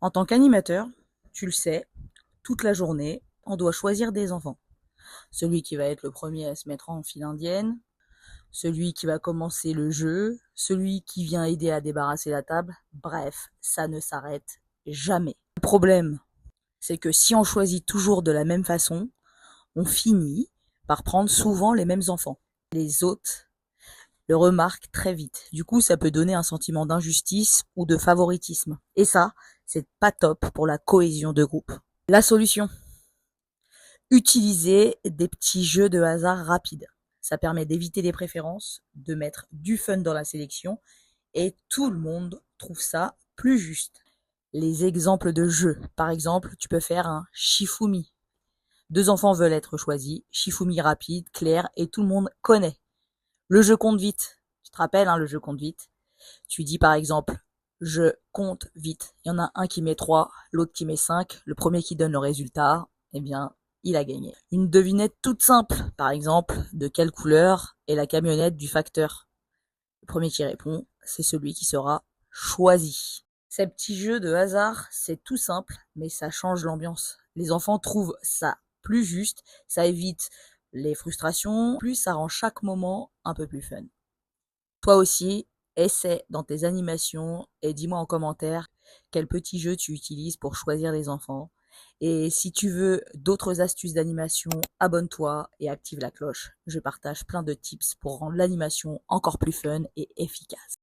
En tant qu'animateur, tu le sais, toute la journée, on doit choisir des enfants. Celui qui va être le premier à se mettre en file indienne, celui qui va commencer le jeu, celui qui vient aider à débarrasser la table. Bref, ça ne s'arrête jamais. Le problème, c'est que si on choisit toujours de la même façon, on finit par prendre souvent les mêmes enfants. Les autres le remarquent très vite. Du coup, ça peut donner un sentiment d'injustice ou de favoritisme. Et ça, c'est pas top pour la cohésion de groupe. La solution, utiliser des petits jeux de hasard rapides. Ça permet d'éviter les préférences, de mettre du fun dans la sélection et tout le monde trouve ça plus juste. Les exemples de jeux. Par exemple, tu peux faire un Shifumi. Deux enfants veulent être choisis. Shifumi rapide, clair et tout le monde connaît. Le jeu compte vite. Tu te rappelles, le jeu compte vite. Tu dis par exemple, je compte vite. Il y en a un qui met 3, l'autre qui met 5. Le premier qui donne le résultat, eh bien, il a gagné. Une devinette toute simple. Par exemple, de quelle couleur est la camionnette du facteur? Le premier qui répond, c'est celui qui sera choisi. Ces petits jeux de hasard, c'est tout simple, mais ça change l'ambiance. Les enfants trouvent ça plus juste, ça évite les frustrations, plus ça rend chaque moment un peu plus fun. Toi aussi, essaie dans tes animations et dis-moi en commentaire quel petit jeu tu utilises pour choisir les enfants. Et si tu veux d'autres astuces d'animation, abonne-toi et active la cloche. Je partage plein de tips pour rendre l'animation encore plus fun et efficace.